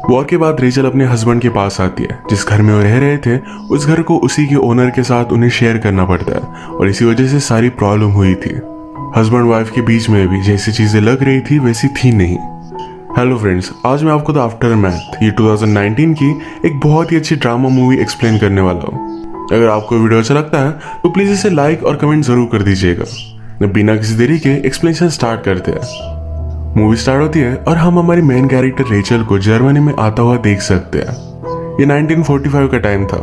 War के बाद Rachel अपने हस्बैंड के पास आती है। जिस घर में वो रह रहे थे उस घर को उसी के ओनर के साथ उन्हें शेयर करना पड़ता है और इसी वजह से सारी प्रॉब्लम हुई थी। हस्बैंड वाइफ के बीच में भी जैसी चीजें लग रही थी वैसी थी नहीं। हेलो फ्रेंड्स, आज मैं आपको द आफ्टरमैथ ये 2019 की एक बहुत ही अच्छी ड्रामा मूवी एक्सप्लेन करने वाला हूँ। अगर आपको वीडियो अच्छा लगता है तो प्लीज इसे लाइक और कमेंट जरूर कर दीजिएगा। बिना किसी देरी के एक्सप्लेनेशन स्टार्ट करते हैं। मूवी स्टार्ट होती है और हम हमारी मेन कैरेक्टर रेचल को जर्मनी में आता हुआ देख सकते हैं। ये 1945 का टाइम था।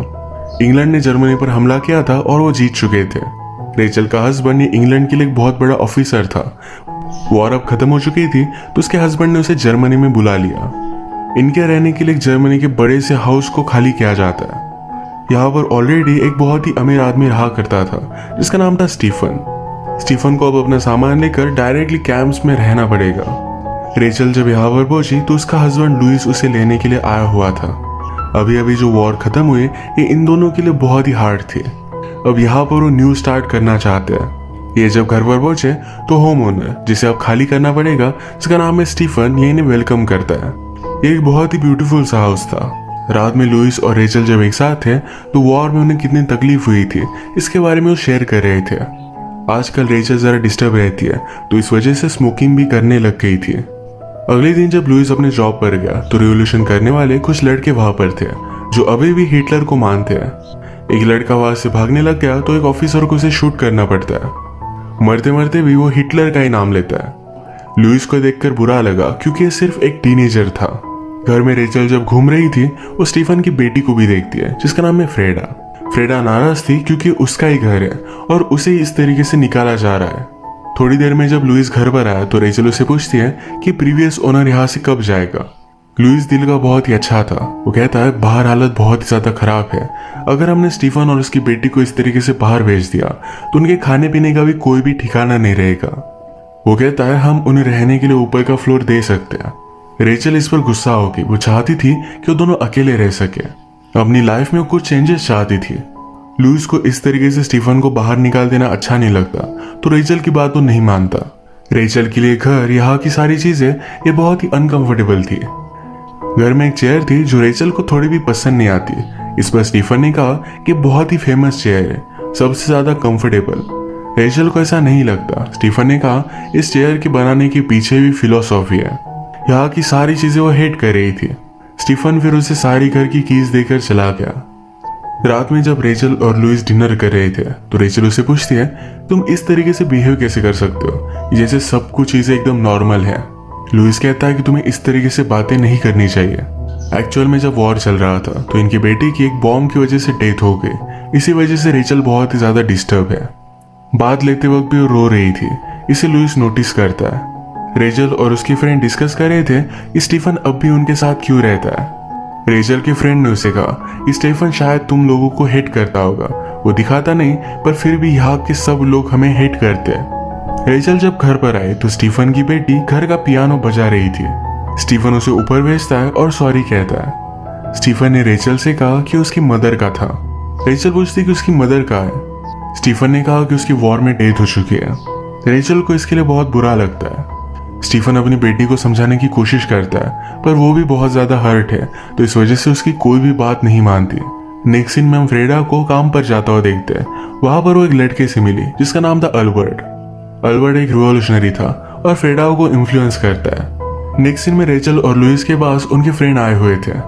इंग्लैंड ने जर्मनी पर हमला किया था और वो जीत चुके थे। रेचल का हस्बैंड ये इंग्लैंड के लिए एक बहुत बड़ा ऑफिसर था। वॉर अब खत्म हो चुकी थी तो उसके हस्बैंड ने उसे जर्मनी में बुला लिया। इनके रहने के लिए जर्मनी के बड़े से हाउस को खाली किया जाता है। यहाँ पर ऑलरेडी एक बहुत ही अमीर आदमी रहा करता था जिसका नाम था स्टीफन। स्टीफन को अब अपना सामान लेकर डायरेक्टली कैंप्स में रहना पड़ेगा। रेचल जब यहाँ पर पहुंची तो उसका हस्बैंड लुइस उसे लेने के लिए आया हुआ था। अभी अभी जो वॉर खत्म हुए ये इन दोनों के लिए बहुत ही हार्ड थे। अब यहाँ पर वो न्यू स्टार्ट करना चाहते हैं। ये जब घर पर पहुंचे तो होम ओनर जिसे अब खाली करना पड़ेगा, जिसका नाम है स्टीफन, ये इन्हें वेलकम करता है। ये एक बहुत ही ब्यूटीफुल सा हाउस था। रात में लुइस और रेचल जब एक साथ थे तो वॉर में उन्हें कितनी तकलीफ हुई थी इसके बारे में वो शेयर कर रहे थे। आजकल रेचल जरा डिस्टर्ब रहती है तो इस वजह से स्मोकिंग भी करने लग गई थी। अगले दिन जब लुइस अपने जॉब पर गया तो रिवॉल्यूशन करने वाले कुछ लड़के वहां पर थे जो अभी भी हिटलर को मानते हैं। एक लड़का वहां से भागने लग गया तो एक ऑफिसर को उसे शूट करना पड़ता है। मरते मरते भी वो हिटलर का ही नाम लेता है। लुइस को देखकर बुरा लगा क्योंकि ये सिर्फ एक टीनेजर था। घर में रेचल जब घूम रही थी वो स्टीफन की बेटी को भी देखती है जिसका नाम है फ्रेडा। फ्रेडा नाराज थी क्योंकि उसका ही घर है और उसे इस तरीके से निकाला जा रहा है। थोड़ी देर में जब लुइस घर पर आया तो रेचल उसे पूछती है कि प्रीवियस ओनर यहाँ से कब जाएगा। लुइस दिल का बहुत ही अच्छा था। वो कहता है बाहर हालत बहुत ही ज्यादा खराब है। अगर हमने स्टीफन और उसकी बेटी को इस तरीके से बाहर भेज दिया तो उनके खाने पीने का भी कोई भी ठिकाना नहीं रहेगा। वो कहता है हम उन्हें रहने के लिए ऊपर का फ्लोर दे सकते हैं। रेचल इस पर गुस्सा होगी। वो चाहती थी कि वो दोनों अकेले रह सके। अपनी लाइफ में कुछ चेंजेस चाहती थी। लुइस को इस तरीके से स्टीफन को बाहर निकाल देना अच्छा नहीं लगता तो रेचल की बात वो नहीं मानता। रेचल के लिए घर, यहाँ की सारी चीजें ये बहुत ही अनकंफर्टेबल थी। घर में एक चेयर थी जो रेचल को थोड़ी भी पसंद नहीं आती। इस पर स्टीफन ने कहा कि बहुत ही फेमस चेयर है, सबसे ज्यादा कंफर्टेबल। रेचल को ऐसा नहीं लगता। स्टीफन ने कहा इस चेयर के बनाने के पीछे भी फिलोसॉफी है। यहाँ की सारी चीजें वो हेट कर रही थी। स्टीफन फिर उसे सारी घर की कीज देकर चला गया। रात में जब रेचल और लुइस डिनर कर रहे थे तो रेचल उसे पूछती है तुम इस तरीके से बिहेव कैसे कर सकते हो, जैसे सब कुछ चीजें एकदम नॉर्मल है। लुइस कहता है कि तुम्हें इस तरीके से बातें नहीं करनी चाहिए। एक्चुअल में जब वॉर चल रहा था तो इनकी बेटी की एक बॉम्ब की वजह से डेथ हो गई। इसी वजह से रेचल बहुत ही ज्यादा डिस्टर्ब है। बात लेते वक्त भी वो रो रही थी। इसे लुइस नोटिस करता है। रेचल और उसकी फ्रेंड डिस्कस कर रहे थे कि स्टीफन अब भी उनके साथ क्यों रहता है। रेचल के फ्रेंड ने उसे कहा कि स्टीफन शायद तुम लोगों को हेट करता होगा। वो दिखाता नहीं पर फिर भी यहाँ के सब लोग हमें हेट करते हैं। रेचल जब घर पर आई तो स्टीफन की बेटी घर का पियानो बजा रही थी। स्टीफन उसे ऊपर भेजता है और सॉरी कहता है। स्टीफन ने रेचल से कहा कि उसकी मदर का था। रेचल पूछती कि उसकी मदर कहाँ है। स्टीफन ने कहा कि उसकी वॉर में डेथ हो चुकी है। रेचल को इसके लिए बहुत बुरा लगता है। स्टीफन अपनी बेटी को समझाने की कोशिश करता है पर वो भी बहुत ज्यादा हर्ट है तो इस वजह से उसकी कोई भी बात नहीं मानती। नेक्स्ट सीन में हम फ्रेडा को काम पर जाता हुआ देखते हैं। वहां पर वो एक लड़के से मिली जिसका नाम था अल्बर्ट। अल्बर्ट एक रिवॉल्यूशनरी था और फ्रेडा को इन्फ्लुएंस करता है। नेक्स्ट सीन में रेचल और लुइस के पास उनके फ्रेंड आए हुए थे।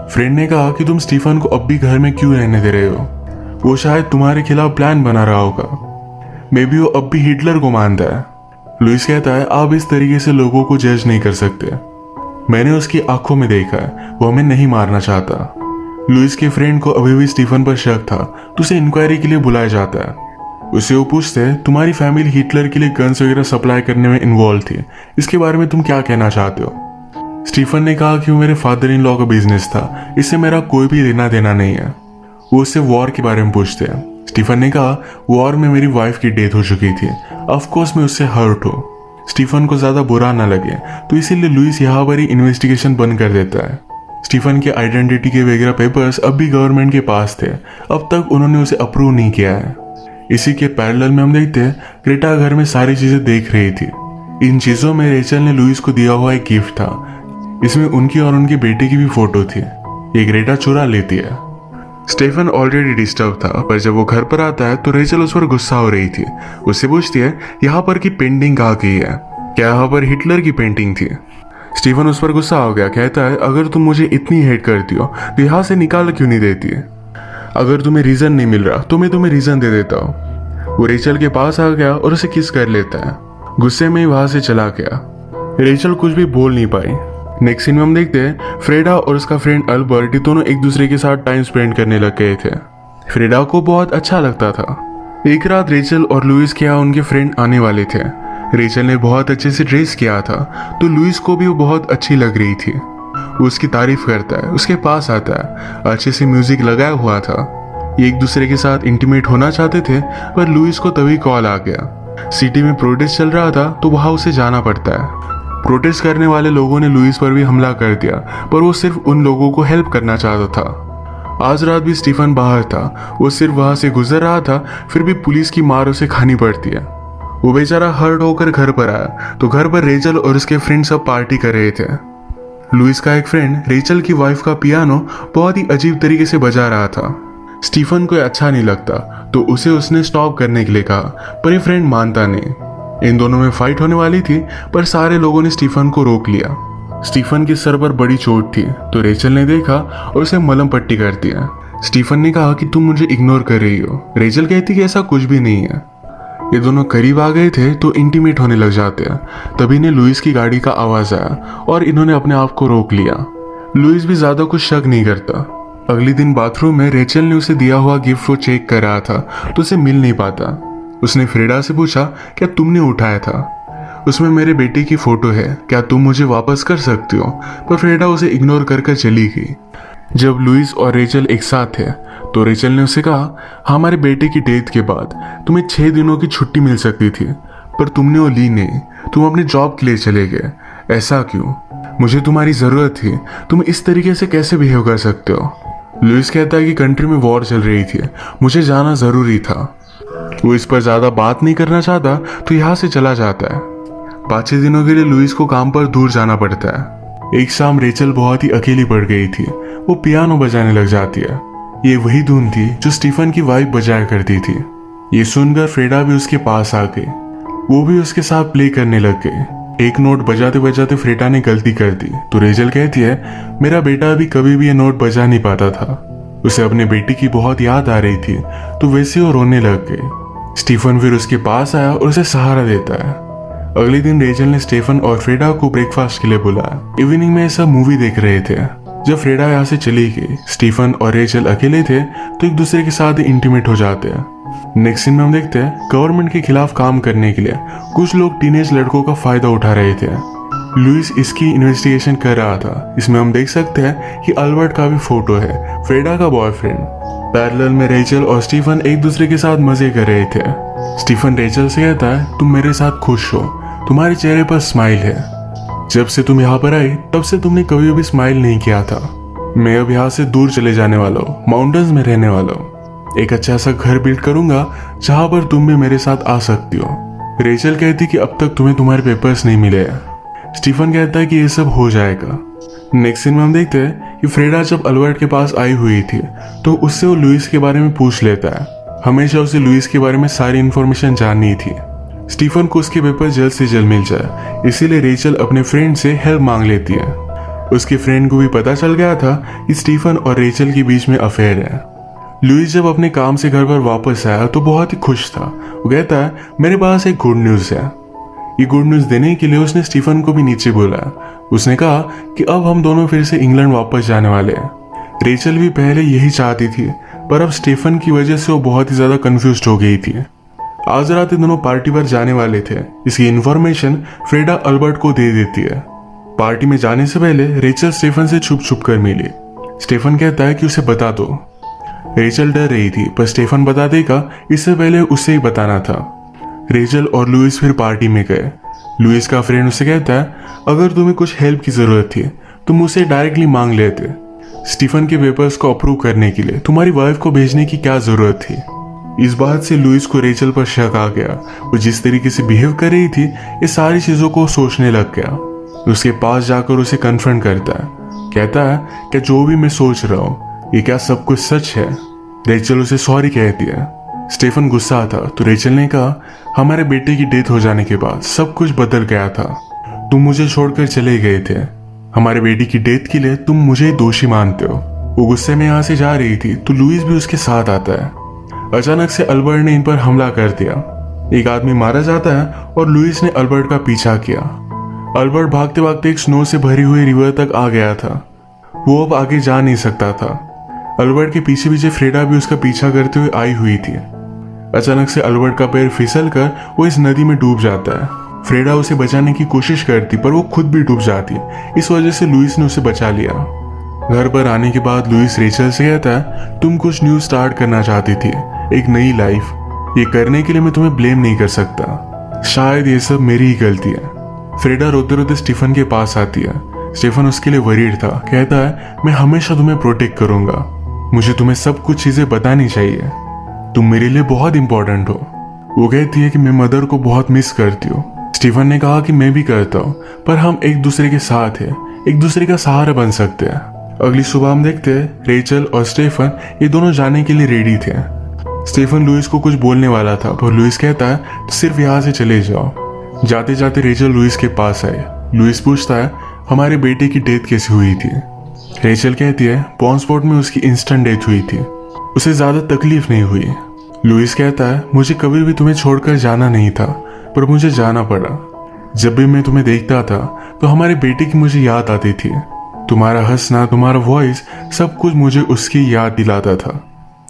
फ्रेंड ने कहा कि तुम स्टीफन को अब भी घर में क्यों रहने दे रहे हो, वो शायद तुम्हारे खिलाफ प्लान बना रहा होगा। मे बी वो अब भी हिटलर को मानता है। लुइस कहता है आप इस तरीके से लोगों को जज नहीं कर सकते। मैंने उसकी आंखों में देखा है, वो हमें नहीं मारना चाहता। लुइस के फ्रेंड को अभी भी स्टीफन पर शक था तो उसे इंक्वायरी के लिए बुलाया जाता है। उसे वो पूछते हैं तुम्हारी फैमिली हिटलर के लिए गन्स वगैरह सप्लाई करने में इन्वॉल्व थी, इसके बारे में तुम क्या कहना चाहते हो। स्टीफन ने कहा कि वो मेरे फादर इन लॉ का बिजनेस था, इससे मेरा कोई भी लेना देना नहीं है। वो उससे वॉर के बारे में पूछते हैं। स्टीफन ने कहा वॉर में मेरी वाइफ की डेथ हो चुकी थी, ऑफ कोर्स मैं उससे हर्ट हूँ। स्टीफन को ज्यादा बुरा ना लगे तो इसीलिए लुइस यहाँ पर ही इन्वेस्टिगेशन बंद कर देता है। स्टीफन के आइडेंटिटी के वगैरह पेपर्स अब भी गवर्नमेंट के पास थे, अब तक उन्होंने उसे अप्रूव नहीं किया है। इसी के पैरेलल में हम देखते हैं ग्रेटा घर में सारी चीजें देख रही थी। इन चीजों में रेचल ने लुइस को दिया हुआ एक गिफ्ट था। इसमें उनकी और उनके बेटे की भी फोटो थी। ये ग्रेटा चुरा लेती है। स्टीफन ऑलरेडी डिस्टर्ब था, पर जब वो घर पर आता है तो रेचल उस पर गुस्सा हो रही थी। उससे पूछती है यहाँ पर की पेंटिंग कहाँ गई है, क्या यहाँ पर हिटलर की पेंटिंग थी। स्टीफन उस पर गुस्सा हो गया, कहता है अगर तुम मुझे इतनी हेट करती हो तो यहाँ से निकाल क्यों नहीं देती है। अगर तुम्हें रीजन नहीं मिल रहा तो मैं तुम्हें रीजन दे देता हूँ। वो रेचल के पास आ गया और उसे किस कर लेता है। गुस्से में ही वहां से चला गया। रेचल कुछ भी बोल नहीं पाई। नेक्स्ट सीन में हम देखते हैं फ्रेडा और उसका फ्रेंड अल्बर्ट दोनों एक दूसरे के साथ टाइम स्पेंड करने लग गए थे। फ्रेडा को बहुत अच्छा लगता था। एक रात रेचल और लुइस के यहाँ उनके फ्रेंड आने वाले थे। रेचल ने बहुत अच्छे से ड्रेस किया था तो लुइस को भी वो बहुत अच्छी लग रही थी। वो उसकी तारीफ करता है, उसके पास आता है, अच्छे से म्यूजिक लगाया हुआ था। ये एक दूसरे के साथ इंटीमेट होना चाहते थे, पर लुइस को तभी कॉल आ गया। सिटी में प्रोटेस्ट चल रहा था तो वहां उसे जाना पड़ता है। प्रोटेस्ट करने वाले लोगों ने लुइस पर भी हमला कर दिया, पर वो सिर्फ उन लोगों को हेल्प करना चाहता था। आज रात भी स्टीफन बाहर था, वो सिर्फ वहां से गुजर रहा था, फिर भी पुलिस की मार उसे खानी पड़ती है। वो बेचारा हर्ट होकर घर पर आया तो घर पर रेचल और उसके फ्रेंड सब पार्टी कर रहे थे। लुइस का एक फ्रेंड रेचल की वाइफ का पियानो बहुत ही अजीब तरीके से बजा रहा था। स्टीफन को अच्छा नहीं लगता तो उसने स्टॉप करने के लिए कहा, पर ये फ्रेंड मानता नहीं। इन दोनों में फाइट होने वाली थी, पर सारे लोगों ने स्टीफन को रोक लिया। स्टीफन के सर पर बड़ी चोट थी तो रेचल ने देखा और उसे मलहम पट्टी कर दिया। स्टीफन ने कहा कि तुम मुझे इग्नोर कर रही हो। रेचल कहती कि ऐसा कुछ भी नहीं है। ये दोनों करीब आ गए थे तो इंटीमेट होने लग जाते हैं। तभी ने लुइस की गाड़ी का आवाज आया और इन्होंने अपने आप को रोक लिया। लुइस भी ज्यादा कुछ शक नहीं करता। अगले दिन बाथरूम में रेचल ने उसे दिया हुआ गिफ्ट को चेक कर रहा था तो उसे मिल नहीं पाता। उसने फ्रेडा से पूछा, क्या तुमने उठाया था? उसमें मेरे बेटे की फोटो है, क्या तुम मुझे वापस कर सकती हो? पर फ्रेडा उसे इग्नोर कर चली गई। जब लुइस और रेचल एक साथ थे तो रेचल ने उसे कहा, हमारे बेटे की डेथ के बाद तुम्हें 6 दिनों की छुट्टी मिल सकती थी, पर तुमने वो ली नहीं। तुम अपने जॉब के लिए चले गए। ऐसा क्यों? मुझे तुम्हारी जरूरत थी, तुम इस तरीके से कैसे बिहेव कर सकते हो? लुइस कहता है कि कंट्री में वॉर चल रही थी, मुझे जाना जरूरी था। वो इस पर ज्यादा बात नहीं करना चाहता तो यहाँ से चला जाता है। 5-6 दिनों के लिए लुइस को काम पर दूर जाना पड़ता है। एक शाम रेचल बहुत ही अकेली पड़ गई थी। वो पियानो बजाने लग जाती है। ये वही धुन थी जो स्टीफन की वाइफ बजाया करती थी। ये सुनकर फ्रेडा भी उसके पास आ गई। वो भी उसके साथ प्ले करने लग गई। एक नोट बजाते बजाते फ्रेडा ने गलती कर दी तो रेचल कहती है, मेरा बेटा अभी कभी भी ये नोट बजा नहीं पाता था। उसे अपने बेटी की बहुत याद आ रही थी तो वैसे वो रोने लग गई। स्टीफन फिर उसके पास आया और उसे सहारा देता है। अगले दिन रेचल ने स्टीफन और फ्रेडा को ब्रेकफास्ट के लिए बुलाया। इवनिंग में सब मूवी देख रहे थे। जब फ्रेडा यहाँ से चली गई, स्टीफन और रेचल अकेले थे तो एक दूसरे के साथ इंटीमेट हो जाते हैं। नेक्स्ट सीन में हम देखते हैं गवर्नमेंट के खिलाफ काम करने के लिए कुछ लोग टीनेज लड़कों का फायदा उठा रहे थे। लुइस इसकी इन्वेस्टिगेशन कर रहा था। इसमें हम देख सकते हैं कि अल्बर्ट का भी फोटो है, फ्रेडा का बॉयफ्रेंड। पैरेलल में रेचल और स्टीफन एक दूसरे के साथ मजे कर रहे थे। स्टीफन रेचल से कहता है, तुम मेरे साथ खुश हो, तुम्हारे चेहरे पर स्माइल है। जब से तुम यहाँ पर आई तब से तुमने कभी भी स्माइल नहीं किया था। मैं अब यहाँ से दूर चले जाने वाला हूँ, माउंटेन्स में रहने वाला हूँ। एक अच्छा सा घर बिल्ड करूंगा जहाँ पर तुम भी मेरे साथ आ सकती हो। रेचल कहती कि अब तक तुम्हें तुम्हारे पेपर्स नहीं मिले हैं। स्टीफन कहता है कि ये सब हो जाएगा। नेक्स्ट सीन में हम देखते हैं कि फ्रेडा जब अल्बर्ट के पास आई हुई थी तो उससे वो लुइस के बारे में पूछ लेता है। हमेशा उसे लुइस के बारे में सारी इन्फॉर्मेशन जाननी थी। स्टीफन को उसके पेपर जल्द से जल्द मिल जाए, इसीलिए रेचल अपने फ्रेंड से हेल्प मांग लेती है। उसके फ्रेंड को भी पता चल गया था कि स्टीफन और रेचल के बीच में अफेयर है। लुइस जब अपने काम से घर पर वापस आया तो बहुत ही खुश था। वो कहता है, मेरे पास एक गुड न्यूज है। ये गुड न्यूज देने के लिए उसने स्टीफन को भी नीचे बुलाया। उसने कहा कि अब हम दोनों फिर से इंग्लैंड वापस जाने वाले हैं। रेचल भी पहले यही चाहती थी, पर अब स्टीफन की वजह से वो बहुत ही ज्यादा कंफ्यूज हो गई थी। आज रात दोनों पार्टी पर जाने वाले थे। इसकी इन्फॉर्मेशन फ्रेडा अल्बर्ट को दे देती है। पार्टी में जाने से पहले रेचल स्टीफन से छुप छुप कर मिली। स्टीफन कहता है कि उसे बता दो। रेचल डर रही थी, पर स्टीफन बता देगा इससे पहले उसे ही बताना था। रेचल और लुइस फिर पार्टी में गए। लुइस का फ्रेंड उसे कहता है, अगर तुम्हें कुछ हेल्प की जरूरत थी तो मुझसे डायरेक्टली मांग लेते। स्टीफन के पेपर्स को अप्रूव करने के लिए तुम्हारी वाइफ को भेजने की क्या जरूरत थी? इस बात से लुइस को रेचल पर शक आ गया। वो जिस तरीके से बिहेव कर रही थी, ये सारी चीजों को सोचने लग गया। उसके पास जाकर उसे कन्फ्रंट करता है। कहता है कि जो भी मैं सोच रहा हूँ ये क्या सब कुछ सच है। रेचल उसे सॉरी कहती है। स्टीफन गुस्सा था तो रेचल ने कहा, हमारे बेटे की डेथ हो जाने के बाद सब कुछ बदल गया था। तुम मुझे छोड़कर चले गए थे। हमारे बेटी की डेथ के लिए तुम मुझे दोषी मानते हो। वो गुस्से में यहाँ से जा रही थी तो लुइस भी उसके साथ आता है। अचानक से अल्बर्ट ने इन पर हमला कर दिया। एक आदमी मारा जाता है और लुइस ने अल्बर्ट का पीछा किया। अल्बर्ट भागते भागते एक स्नो से भरी हुई रिवर तक आ गया था। वो अब आगे जा नहीं सकता था। अल्बर्ट के पीछे पीछे फ्रेडा भी उसका पीछा करते हुए आई हुई थी। अचानक से अल्बर्ट का पैर फिसल कर वो इस नदी में डूब जाता है। फ्रेडा उसे बचाने की कोशिश करती पर वो खुद भी डूब जाती। इस वजह से लुइस ने उसे बचा लिया। घर पर आने के बाद लुइस रेचल से कहता है, तुम कुछ न्यू स्टार्ट करना चाहती थी, एक नई लाइफ। ये करने के लिए मैं तुम्हें ब्लेम नहीं कर सकता। शायद ये सब मेरी ही गलती है। फ्रेडा रोते रोते स्टीफन के पास आती है। स्टीफन उसके लिए वरीड था। कहता है, मैं हमेशा तुम्हें प्रोटेक्ट करूंगा। मुझे तुम्हें सब कुछ चीजें बतानी चाहिए। तुम मेरे लिए बहुत इंपॉर्टेंट हो। वो कहती है कि मैं मदर को बहुत मिस करती हूँ। स्टीफन ने कहा कि मैं भी करता हूँ, पर हम एक दूसरे के साथ हैं, एक दूसरे का सहारा बन सकते हैं। अगली सुबह हम देखते हैं रेचल और स्टीफन ये दोनों जाने के लिए रेडी थे। स्टीफन लुइस को कुछ बोलने वाला था पर लुइस कहता है, सिर्फ यहाँ से चले जाओ। जाते जाते रेचल लुइस के पास आई। लुइस पूछता है, हमारे बेटे की डेथ कैसे हुई थी। रेचल कहती है, बॉन्सपोर्ट में उसकी इंस्टेंट डेथ हुई थी, उसे ज्यादा तकलीफ नहीं हुई। लुइस कहता है, मुझे कभी भी तुम्हें छोड़कर जाना नहीं था पर मुझे जाना पड़ा। जब भी मैं तुम्हें देखता था तो हमारे बेटे की मुझे याद आती थी। तुम्हारा हंसना, तुम्हारा वॉइस, सब कुछ मुझे उसकी याद दिलाता था।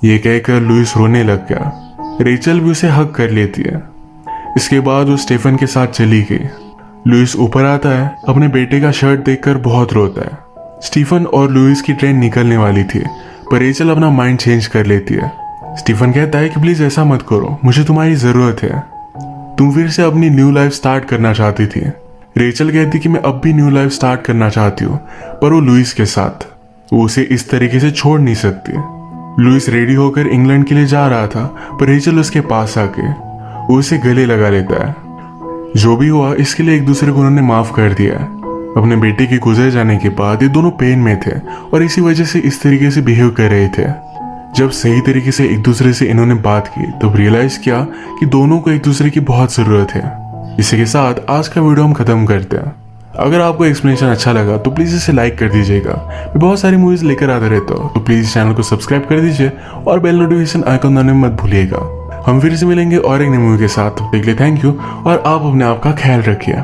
ये कहकर लुइस रोने लग गया। रेचल भी उसे हक कर लेती है। इसके बाद वो स्टीफन के साथ चली गई। लुइस ऊपर आता है, अपने बेटे का शर्ट देखकर बहुत रोता है। स्टीफन और लुइस की ट्रेन निकलने वाली थी पर रेचल अपना माइंड चेंज कर लेती है। स्टीफन कहता है कि प्लीज ऐसा मत करो, मुझे तुम्हारी जरूरत है। तुम फिर से अपनी न्यू लाइफ स्टार्ट करना चाहती थी। रेचल कहती कि मैं अब भी न्यू लाइफ स्टार्ट करना चाहती हूँ, पर वो लुइस के साथ। वो उसे इस तरीके से छोड़ नहीं सकती। लुइस रेडी होकर इंग्लैंड के लिए जा रहा था पर रेचल उसके पास आके वो उसे गले लगा लेता है। जो भी हुआ इसके लिए एक दूसरे को उन्होंने माफ कर दिया। अपने बेटे के गुजर जाने के बाद ये दोनों पेन में थे और इसी वजह से इस तरीके से बिहेव कर रहे थे। जब सही तरीके से एक दूसरे से इन्होंने बात की तब रियलाइज किया कि दोनों को एक दूसरे की बहुत जरूरत है। इसी के साथ आज का वीडियो हम खत्म करते हैं। अगर आपको एक्सप्लेनेशन अच्छा लगा तो प्लीज इसे लाइक कर दीजिएगा। मैं बहुत सारी मूवीज लेकर आता रहता हूँ तो प्लीज चैनल को सब्सक्राइब कर दीजिए और बेल नोटिफिकेशन आइकन दबाना मत भूलिएगा। हम फिर से मिलेंगे और एक नई मूवी के साथ। तब तक के लिए थैंक यू और आप अपने आप का ख्याल रखिए।